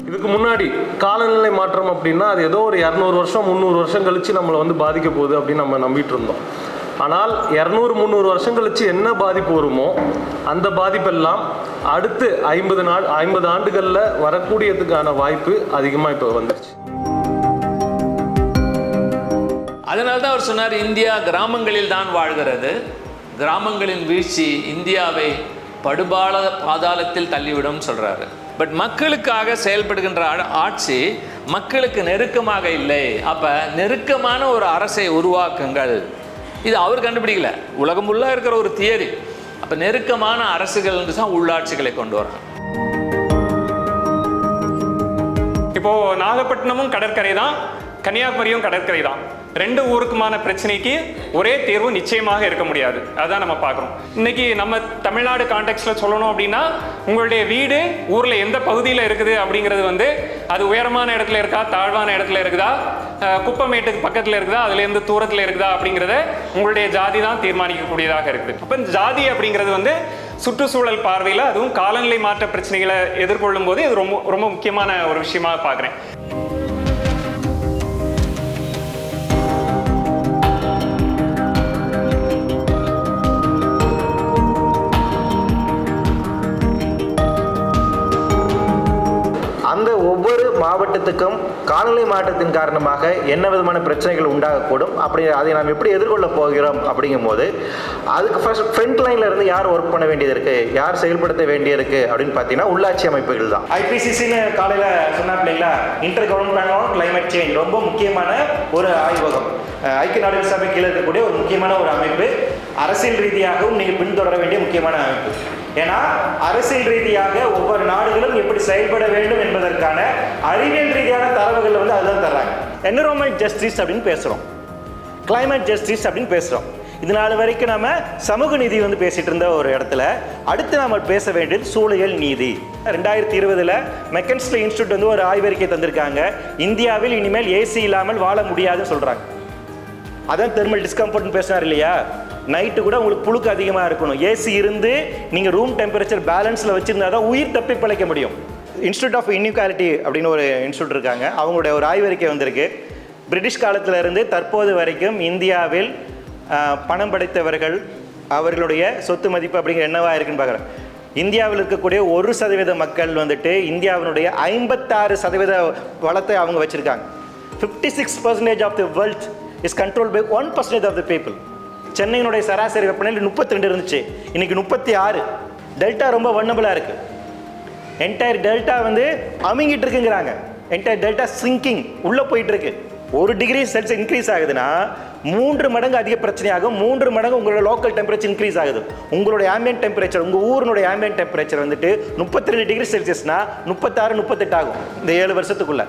இதுக்கு முன்னாடி காலநிலை மாற்றம் அப்படின்னா அது ஏதோ ஒரு 200 வருஷம் 300 வருஷம் கழிச்சு நம்மளை வந்து பாதிக்க போகுது அப்படின்னு நம்ம நம்பிட்டு இருந்தோம். ஆனால் 200-300 வருஷம் கழிச்சு என்ன பாதிப்பு வருமோ அந்த பாதிப்பெல்லாம் அடுத்து 50 ஆண்டுகளில் வரக்கூடியதுக்கான வாய்ப்பு அதிகமாக இப்போ வந்துருச்சு. அதனால தான் அவர் சொன்னார், இந்தியா கிராமங்களில் தான் வாழ்கிறது, கிராமங்களின் வீழ்ச்சி இந்தியாவை பாதாளத்தில் தள்ளிவிடும் சொல்றாரு. பட் மக்களுக்காக செயல்படுகின்ற ஆட்சி மக்களுக்கு நெருக்கமாக இல்லை. அப்ப நெருக்கமான ஒரு அரசை உருவாக்குங்கள். இது அவர் கண்டுபிடிக்கல, உலகம் ஃபுல்லாக இருக்கிற ஒரு தியரி. அப்ப நெருக்கமான அரசுகள் தான் உள்ளாட்சிகளை கொண்டு வராங்க. இப்போ நாகப்பட்டினமும் கடற்கரை தான், கன்னியாகுமரியும் கடற்கரை தான். 2 ஊருக்குமான பிரச்சனைக்கு ஒரே தீர்வு நிச்சயமாக இருக்க முடியாது. அதான் நம்ம பார்க்குறோம். இன்னைக்கு நம்ம தமிழ்நாடு கான்டெக்ட்ல சொல்லணும் அப்படின்னா, உங்களுடைய வீடு ஊர்ல எந்த பகுதியில் இருக்குது அப்படிங்கிறது வந்து அது உயரமான இடத்துல இருக்கா, தாழ்வான இடத்துல இருக்குதா, குப்பமேட்டுக்கு பக்கத்தில் இருக்குதா, அதுல இருந்து தூரத்தில் இருக்குதா அப்படிங்கிறத உங்களுடைய ஜாதி தான் தீர்மானிக்கக்கூடியதாக இருக்குது. அப்போ ஜாதி அப்படிங்கிறது வந்து சுற்றுச்சூழல் பார்வையில், அதுவும் காலநிலை மாற்ற பிரச்சனைகளை எதிர்கொள்ளும் போது இது ரொம்ப ரொம்ப முக்கியமான ஒரு விஷயமா பார்க்குறேன். அந்த ஒவ்வொரு மாவட்டத்துக்கும் காலநிலை மாற்றத்தின் காரணமாக என்ன விதமான பிரச்சனைகள் உண்டாகக்கூடும், அப்படி அதை நாம் எப்படி எதிர்கொள்ள போகிறோம் அப்படிங்கும் போது அதுக்கு ஃபர்ஸ்ட் ஃப்ரண்ட் லைன்ல இருந்து யார் ஒர்க் பண்ண வேண்டியது இருக்கு, யார் செயல்படுத்த வேண்டியிருக்கு அப்படின்னு பார்த்தீங்கன்னா உள்ளாட்சி அமைப்புகள் தான். ஐபிசிசின்னு காலையில் சொன்னாங்க இல்லைங்களா, inter government on climate change ரொம்ப முக்கியமான ஒரு ஆய்வகம், ஐக்கிய நாடுகள் சபை கீழே இருக்கக்கூடிய ஒரு முக்கியமான ஒரு அமைப்பு. அரசியல் ரீதியாகவும் நீங்கள் பின்தொடர வேண்டிய முக்கியமான அமைப்பு. ஏன்னா அரசியல் ரீதியாக ஒவ்வொரு நாடுகளும் எப்படி செயல்பட வேண்டும் என்பதற்கான அறிவியல் ரீதியான தரவுகள் வந்து அதுதான் தர்றாங்க. என்விரான்மெண்ட் ஜஸ்டிஸ் அப்படின்னு பேசுகிறோம், கிளைமேட் ஜஸ்டிஸ் அப்படின்னு பேசுகிறோம். இதனால வரைக்கும் நம்ம சமூக நீதி வந்து பேசிட்டு இருந்த ஒரு இடத்துல அடுத்து நம்ம பேச வேண்டியது சூழலியல் நீதி. 2020 மெக்கன்ஸ்லே இன்ஸ்டியூட் வந்து ஒரு ஆய்வறிக்கை தந்திருக்காங்க. இந்தியாவில் இனிமேல் ஏசி இல்லாமல் வாழ முடியாதுன்னு சொல்றாங்க. அதான் தெர்மல் டிஸ்கம்ஃபர்ட்னு பேசினார் இல்லையா, நைட்டு கூட உங்களுக்கு புழுக்கு அதிகமாக இருக்கணும், ஏசி இருந்து நீங்கள் ரூம் டெம்பரேச்சர் பேலன்ஸில் வச்சுருந்தா தான் உயிர் தப்பி பிழைக்க முடியும். இன்ஸ்டியூட் ஆஃப் இன்இக்வாலிட்டி அப்படின்னு ஒரு இன்ஸ்டியூட் இருக்காங்க, அவங்களுடைய ஒரு ஆய்வறிக்கை வந்திருக்கு. பிரிட்டிஷ் காலத்தில் இருந்து தற்போது வரைக்கும் இந்தியாவில் பணம் படைத்தவர்கள் அவர்களுடைய சொத்து மதிப்பு அப்படிங்கிற என்னவா இருக்குன்னு பார்க்குறேன். இந்தியாவில் இருக்கக்கூடிய 1% மக்கள் வந்துட்டு இந்தியாவினுடைய 56% வளத்தை அவங்க வச்சுருக்காங்க. 56% of the wealth is control by 1% of the people. சென்னையினுடைய சராசரி வெப்பநிலை 32 இருந்துச்சு, இன்னைக்கு 36. டெல்டா ரொம்ப வன்னபிளாக இருக்கு. என்டையர் டெல்டா வந்து அமுங்கிட்டு இருக்குங்கிறாங்க. என்டையர் டெல்டா சிங்கிங் உள்ள போயிட்டு இருக்கு. 1 டிகிரி செல்சியஸ் இன்க்ரீஸ் ஆகுதுன்னா 3 மடங்கு அதிக பிரச்சனையாகும். 3 மடங்கு உங்களோட லோக்கல் டெம்பரேச்சர் இன்க்ரீஸ் ஆகுது. உங்களுடைய ஆம்பியன்ட் டெம்பரேச்சர், உங்கள் ஊரினுடைய ஆம்பியன்ட் டெம்பரேச்சர் வந்துட்டு 32 டிகிரி செல்சியஸ்னா 36-38 ஆகும் இந்த 7 வருஷத்துக்குள்ள.